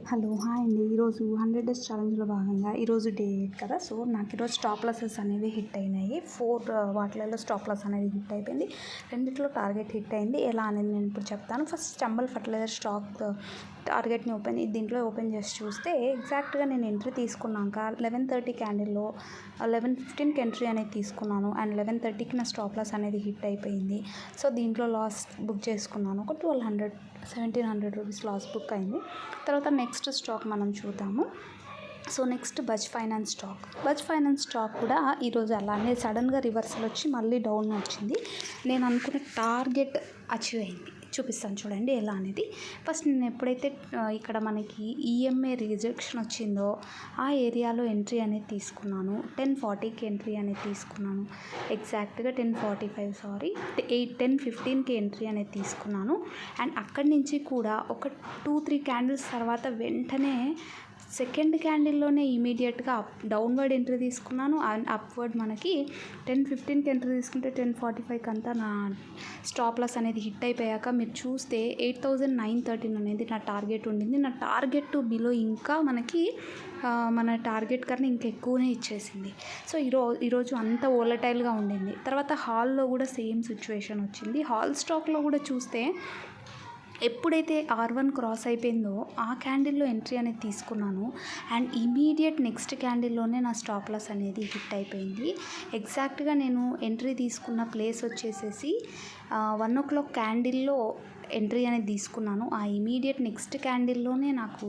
Hello hi అండి. ఈరోజు 100 days ఛాలెంజ్లో భాగంగా ఈరోజు డే 8 కదా. సో నాకు ఈరోజు స్టాప్ లాసెస్ అనేవి హిట్ అయినాయి. 4 వాటిలలో స్టాప్ లాస్ అనేది హిట్ అయిపోయింది. రెండిట్లో టార్గెట్ హిట్ అయింది. ఎలా అనేది నేను ఇప్పుడు చెప్తాను. ఫస్ట్ చంబల్ ఫర్టిలైజర్ స్టాక్ టార్గెట్ని దీంట్లో ఓపెన్ చేసి చూస్తే ఎగ్జాక్ట్గా నేను ఎంట్రీ తీసుకున్నాక 11:30 క్యాండిల్లో 11:15కి ఎంట్రీ అనేది తీసుకున్నాను. అండ్ 11:30కి నా స్టాప్ లాస్ అనేది హిట్ అయిపోయింది. సో దీంట్లో లాస్ బుక్ చేసుకున్నాను. ఒక 1,700 రూపీస్ లాస్ బుక్ అయింది. తర్వాత నెక్స్ట్ స్టాక్ మనం చూద్దాము. So next buzz finance stock కూడా ఈరోజు అలానే సడన్గా రివర్సల్ వచ్చి మళ్ళీ డౌన్ వచ్చింది. నేను అనుకున్న టార్గెట్ అచీవ్ అయింది. చూపిస్తాను చూడండి ఎలా అనేది. ఫస్ట్ నేను ఎప్పుడైతే ఇక్కడ మనకి ఈఎంఐ రిజెక్షన్ వచ్చిందో ఆ ఏరియాలో ఎంట్రీ అనేది తీసుకున్నాను. 10:40కి ఎంట్రీ అనేది తీసుకున్నాను. ఎగ్జాక్ట్గా 10:15కి ఎంట్రీ అనేది తీసుకున్నాను. అండ్ అక్కడి నుంచి కూడా ఒక 2-3 క్యాండిల్స్ తర్వాత వెంటనే సెకండ్ క్యాండిల్లోనే ఇమీడియట్గా డౌన్వర్డ్ ఎంట్రీ తీసుకున్నాను. అండ్ అప్వర్డ్ మనకి 10:15కి ఎంట్రీ తీసుకుంటే 10:45కి అంతా నా స్టాప్ లాస్ అనేది హిట్ అయిపోయాక మీరు చూస్తే 8,913 అనేది నా టార్గెట్ ఉండింది. నా టార్గెట్ బిలో ఇంకా మనకి మన టార్గెట్ కన్నా ఇంకా ఎక్కువనే ఇచ్చేసింది. సో ఈరోజు అంత వోలటైల్గా ఉండింది. తర్వాత హాల్లో కూడా సేమ్ సిచ్యువేషన్ వచ్చింది. హాల్ స్టాక్లో కూడా చూస్తే ఎప్పుడైతే R1 క్రాస్ అయిపోయిందో ఆ క్యాండిల్లో ఎంట్రీ అనేది తీసుకున్నాను. అండ్ ఇమీడియట్ నెక్స్ట్ క్యాండిల్లోనే నా స్టాప్ లాస్ అనేది హిట్ అయిపోయింది. ఎగ్జాక్ట్గా నేను ఎంట్రీ తీసుకున్న ప్లేస్ వచ్చేసేసి 1 o'clock క్యాండిల్లో ఎంట్రీ అనేది తీసుకున్నాను. ఆ ఇమీడియట్ నెక్స్ట్ క్యాండిల్లోనే నాకు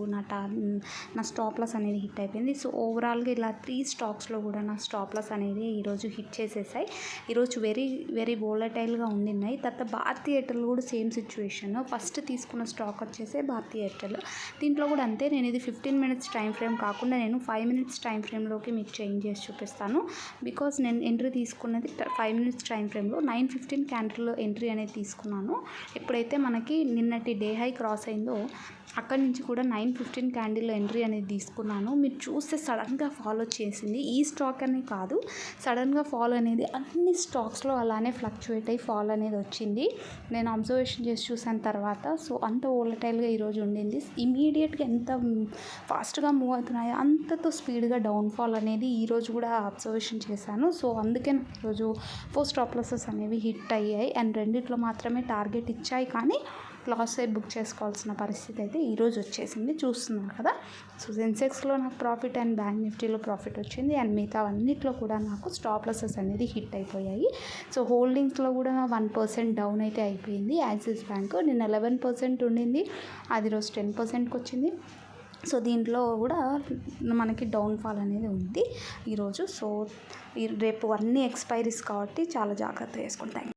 నా స్టాప్ లాస్ అనేది హిట్ అయిపోయింది. సో ఓవరాల్గా ఇలా 3 స్టాక్స్లో కూడా నా స్టాప్ లాస్ అనేది ఈరోజు హిట్ చేసేసాయి. ఈరోజు వెరీ వెరీ వోలటైల్గా ఉండినాయి. తర్వాత భారతీ ఎయిర్టెల్ కూడా సేమ్ సిచ్యువేషన్. ఫస్ట్ తీసుకున్న స్టాక్ వచ్చేసి భారతీ ఎయిర్టెల్. దీంట్లో కూడా అంతే. నేను ఇది 15 minutes టైం ఫ్రేమ్ కాకుండా నేను 5 minutes టైం ఫ్రేమ్లోకి మీకు చేంజ్ చేసి చూపిస్తాను. బికాజ్ నేను ఎంట్రీ తీసుకున్నది 5 minutes టైం ఫ్రేమ్లో 9:15 క్యాండిల్లో ఎంట్రీ అనేది తీసుకున్నాను. ఎప్పుడైతే మనకి నిన్నటి డే హై క్రాస్ అయిందో అక్కడి నుంచి కూడా 9:15 క్యాండిల్లో ఎంట్రీ అనేది తీసుకున్నాను. మీరు చూస్తే సడన్గా ఫాలో చేసింది. ఈ స్టాక్ అనే కాదు, సడన్గా ఫాల్ అనేది అన్ని స్టాక్స్లో అలానే ఫ్లక్చువేట్ అయ్యి ఫాల్ అనేది వచ్చింది. నేను అబ్జర్వేషన్ చేసి చూసిన తర్వాత సో అంత వోలటైల్గా ఈరోజు ఉండింది. ఇమీడియట్గా ఎంత ఫాస్ట్గా మూవ్ అవుతున్నాయో అంతతో స్పీడ్గా డౌన్ఫాల్ అనేది ఈరోజు కూడా అబ్జర్వేషన్ చేశాను. సో అందుకే నాకు ఈరోజు 4 స్టాప్ లాసెస్ అనేవి హిట్ అయ్యాయి. అండ్ రెండిట్లో మాత్రమే టార్గెట్ ఇచ్చాయి, కానీ లాస్ అయి బుక్ చేసుకోవాల్సిన పరిస్థితి అయితే ఈరోజు వచ్చేసింది. చూస్తున్నారు కదా. సో సెన్సెక్స్లో నాకు ప్రాఫిట్ అండ్ బ్యాంక్ నిఫ్టీలో ప్రాఫిట్ వచ్చింది. అండ్ మిగతా అన్నిట్లో కూడా నాకు స్టాప్ లాసెస్ అనేది హిట్ అయిపోయాయి. సో హోల్డింగ్స్లో కూడా 1% డౌన్ అయితే అయిపోయింది. యాక్సిస్ బ్యాంక్ నేను 11% ఉండింది, అది రోజు 10%కి వచ్చింది. సో దీంట్లో కూడా మనకి డౌన్ఫాల్ అనేది ఉంది ఈరోజు. సో రేపు అన్ని ఎక్స్పైరీస్ కాబట్టి చాలా జాగ్రత్త చేసుకుంటాం.